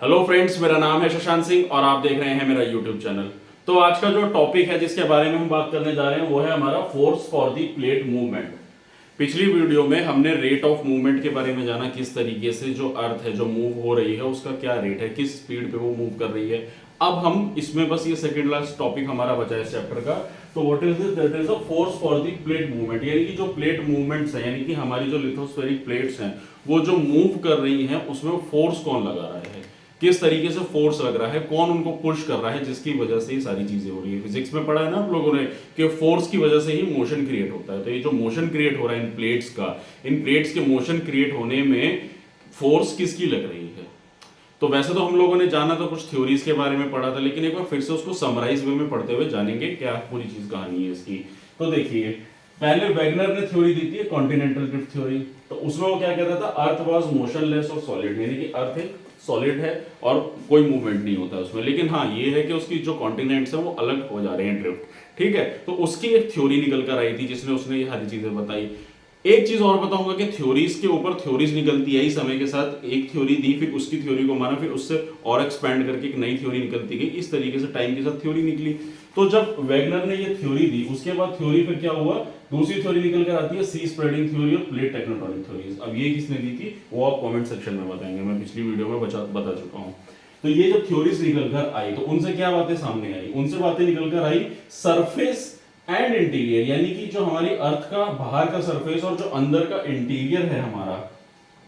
Hello friends, मेरा नाम है शशांक सिंह और आप देख रहे हैं मेरा यूट्यूब चैनल। तो आज का जो टॉपिक है जिसके बारे में हम बात करने जा रहे हैं वो है हमारा force for the plate movement. पिछली वीडियो में हमने रेट ऑफ मूवमेंट के बारे में जाना, किस तरीके से जो अर्थ है जो मूव हो रही है उसका क्या रेट है, किस स्पीड पे वो मूव कर रही है। अब हम इसमें बस ये सेकंड लास्ट टॉपिक हमारा बचा है इस चैप्टर का। तो what is this? That is a force for the plate movement, यानी कि जो प्लेट मूवमेंट्स हैं, यानी कि हमारी जो लिथोस्फेरिक प्लेट्स हैं वो जो मूव कर रही हैं उसमें फोर्स कौन लगा रहा है, किस तरीके से फोर्स लग रहा है, कौन उनको पुश कर रहा है, जिसकी वजह से ये सारी चीजें हो रही है। फिजिक्स में पढ़ा है ना आप लोगों ने कि फोर्स की वजह से ही मोशन क्रिएट होता है। तो ये जो मोशन क्रिएट हो रहा है इन प्लेट्स का, इन प्लेट्स के मोशन क्रिएट होने में फोर्स किसकी लग रही है। तो वैसे तो हम लोगों ने जाना तो कुछ थ्योरीज के बारे में पढ़ा था, लेकिन एक बार फिर से उसको समराइज वे में पढ़ते हुए जानेंगे क्या पूरी चीज कहानी है इसकी। तो देखिए, पहले वैगनर ने थ्योरी दी थी कॉन्टिनेंटल ड्रिफ्ट थ्योरी। तो उसमें वो क्या कहता था, अर्थ वाज मोशनलेस और सॉलिड, यानी कि अर्थ एक सॉलिड है और कोई मूवमेंट नहीं होता उसमें। लेकिन हाँ, ये है कि उसकी जो कॉन्टिनेंट्स हैं वो अलग हो जा रहे हैं ड्रिफ्ट। ठीक है, तो उसकी एक थ्योरी निकल कर आई थी जिसने उसने ये सारी चीजें बताई। एक चीज और बताऊंगा कि थ्योरीज के ऊपर थ्योरीज निकलती आई समय के साथ। एक थ्योरी दी, फिर उसकी थ्योरी को माना, फिर उससे और एक्सपैंड करके एक नई थ्योरी निकलती गई। इस तरीके से टाइम के साथ थ्योरी निकली। तो जब वैगनर ने ये थ्योरी दी, उसके बाद थ्योरी फिर क्या हुआ, दूसरी थ्योरी निकल कर आती है सी स्प्रेडिंग थ्योरी और प्लेट टेक्टोनिक थ्योरीज। अब ये किसने दी थी वो आप कमेंट सेक्शन में बताएंगे, मैं पिछली वीडियो में बता चुका हूँ। तो ये जब थ्योरीज निकल कर आई तो उनसे क्या बातें सामने आई, उनसे बातें निकल कर आई सरफेस एंड इंटीरियर, यानी कि जो हमारी अर्थ का बाहर का सरफेस और जो अंदर का इंटीरियर है हमारा,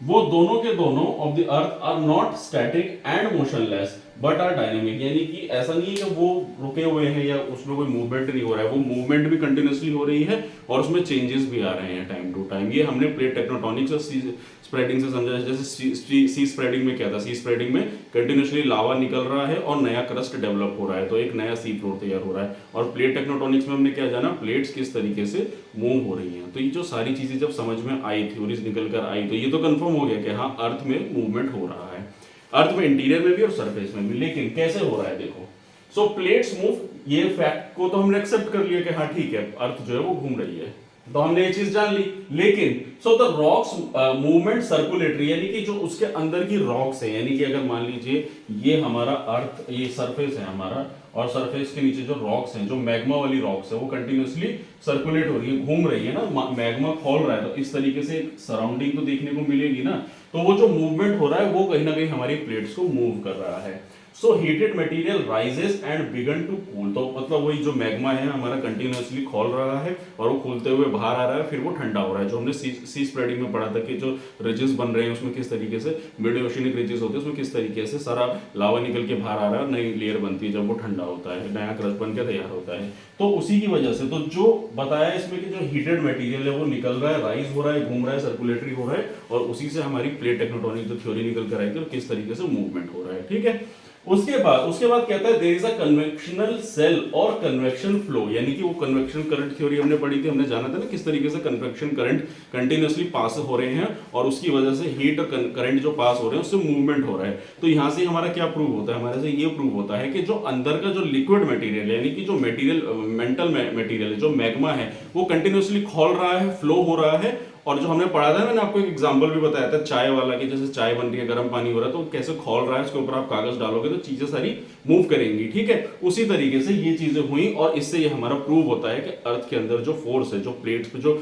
वो दोनों के दोनों of the earth are not static and motionless but are dynamic. यानी कि ऐसा नहीं है कि वो रुके हुए हैं या उसमें कोई मूवमेंट नहीं हो रहा है, वो मूवमेंट भी कंटिन्यूसली हो रही है और उसमें चेंजेस भी आ रहे हैं टाइम टू टाइम। ये हमने प्लेट टेक्टोनिक्स और सी स्प्रेडिंग से समझा। जैसे सी स्प्रेडिंग में क्या था, सी स्प्रेडिंग में कंटिन्यूसली लावा निकल रहा है और नया क्रस्ट डेवलप हो रहा है, तो एक नया सी फ्लोर तैयार हो रहा है। और प्लेट टेक्टोनिक्स में हमने क्या जाना, प्लेट्स किस तरीके से मूव हो रही हैं। तो ये जो सारी चीजें जब समझ में आई, थ्योरीज निकल कर आई, तो ये तो कंफर्म हो गया कि हाँ, अर्थ में मूवमेंट हो रहा है, अर्थ में इंटीरियर में भी और सरफेस में भी। लेकिन कैसे हो रहा है देखो, सो प्लेट्स मूव, ये फैक्ट को तो हमने एक्सेप्ट कर लिया कि हाँ ठीक है, अर्थ जो है वो घूम रही है, तो हमने ये चीज जान ली। लेकिन so the rocks movement circulatory, यानी कि जो उसके अंदर की रॉक्स है, यानी कि अगर मान लीजिए ये हमारा अर्थ, ये सरफेस है हमारा, और सरफेस के नीचे जो रॉक्स हैं, जो मैग्मा वाली रॉक्स है, वो कंटिन्यूसली सर्कुलेट हो रही है, घूम रही है ना, मैग्मा खोल रहा है, तो इस तरीके से सराउंडिंग तो देखने को मिलेगी ना। तो वो जो मूवमेंट हो रहा है वो कहीं ना कहीं हमारी प्लेट्स को मूव कर रहा है। So heated material rises and begin to cool, तो मतलब वही जो मैग्मा है हमारा कंटिन्यूसली खोल रहा है और वो खोलते हुए बाहर आ रहा है, फिर वो ठंडा हो रहा है। जो हमने सी स्प्रेडिंग में पढ़ा था कि जो रिजेस बन रहे हैं उसमें किस तरीके से मिड ओशियनिक रिजेस होते हैं, उसमें किस तरीके से सारा लावा निकल के बाहर आ रहा है, नई लेयर बनती है जब वो ठंडा होता है, नया क्रस्ट बन के तैयार होता है। तो उसी की वजह से तो जो बताया इसमें कि जो हीटेड मटेरियल है वो निकल रहा है, राइज हो रहा है, घूम रहा है, सर्कुलेटरी हो रहा है, और उसी से हमारी प्लेट टेक्टोनिक जो थ्योरी निकल कर आई थी और किस तरीके से मूवमेंट हो रहा है। ठीक है, उसके बाद कहता है there is a convectional cell और कन्वेक्शन फ्लो, यानी कि वो कन्वेक्शन करंट थ्योरी हमने पढ़ी थी, हमने जाना था ना किस तरीके से कन्वेक्शन करंट कंटिन्यूसली पास हो रहे हैं और उसकी वजह से हीट और करंट जो पास हो रहे हैं उससे मूवमेंट हो रहा है। तो यहां से हमारा क्या प्रूव होता है, हमारे से ये प्रूव होता है कि जो अंदर का जो लिक्विड मटेरियल यानी कि जो मटेरियल मेंटल मटेरियल है, जो मैग्मा है, वो कंटिन्यूसली खोल रहा है, फ्लो हो रहा है। और जो हमने पढ़ा था, मैंने आपको एक एग्जांपल भी बताया था चाय वाला, कि जैसे चाय बन रही है, गर्म पानी हो रहा है, तो कैसे खोल रहा है, उसके ऊपर आप कागज डालोगे तो चीजें सारी मूव करेंगी। ठीक है, उसी तरीके से ये चीजें हुई और इससे ये हमारा प्रूव होता है कि अर्थ के अंदर जो फोर्स है, जो प्लेट्स पे जो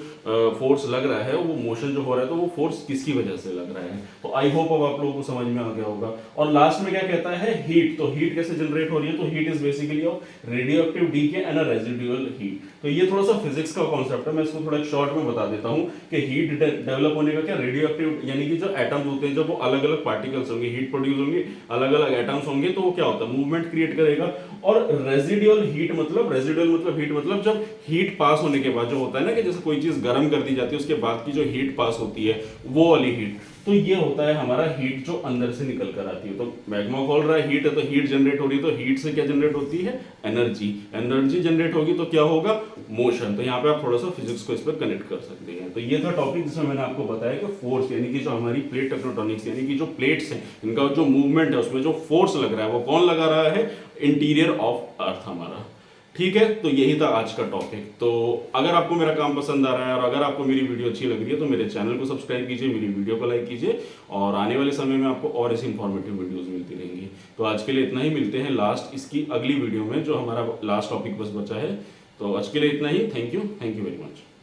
फोर्स लग रहा है, वो मोशन जो हो रहा है, तो वो फोर्स किसकी वजह से लग रहा है। तो आई होप अब आप लोगों को समझ में आ गया होगा। और लास्ट में क्या कहता है, हीट। तो हीट कैसे जनरेट हो रही है, तो heat is basically radioactive decay and a residual heat. तो ये थोड़ा सा फिजिक्स का कॉन्सेप्ट है, मैं इसको थोड़ा शॉर्ट में बता देता हूँ कि हीट डेवलप होने का क्या, रेडियो एक्टिव, यानी कि जो एटम्स होते हैं, जब वो अलग अलग पार्टिकल्स होंगे, हीट प्रोड्यूस होंगे, अलग अलग एटम्स होंगे, तो वो क्या होता है, मूवमेंट क्रिएट करेगा। और रेजिडुअल हीट मतलब हीट मतलब जब हीट पास होने के बाद जो होता है ना, कि जैसे कोई चीज गर्म कर दी जाती है, उसके बाद की जो हीट पास होती है, वो वाली हीट। तो ये होता है हमारा हीट जो अंदर से निकल कर आती है। तो मैग्मा खोल रहा है, हीट है, तो हीट जनरेट हो रही है, तो हीट से क्या जनरेट होती है, एनर्जी। एनर्जी जनरेट होगी तो क्या होगा, मोशन। तो यहाँ पे आप थोड़ा सा फिजिक्स को इस पर कनेक्ट कर सकते हैं। तो ये था टॉपिक जिसमें मैंने आपको बताया कि फोर्स, यानी कि जो हमारी प्लेट टेक्टोनिक्स, यानी कि जो प्लेट्स हैं, इनका जो मूवमेंट है, उसमें जो फोर्स लग रहा है वो कौन लगा रहा है, इंटीरियर ऑफ अर्थ हमारा। ठीक है, तो यही था आज का टॉपिक। तो अगर आपको मेरा काम पसंद आ रहा है और अगर आपको मेरी वीडियो अच्छी लग रही है तो मेरे चैनल को सब्सक्राइब कीजिए, मेरी वीडियो को लाइक कीजिए, और आने वाले समय में आपको और ऐसी इंफॉर्मेटिव वीडियोस मिलती रहेंगी। जाएगी। तो आज के लिए इतना ही, मिलते हैं लास्ट इसकी अगली वीडियो में जो हमारा लास्ट टॉपिक बस बचा है। तो आज के लिए इतना ही। Thank you very much.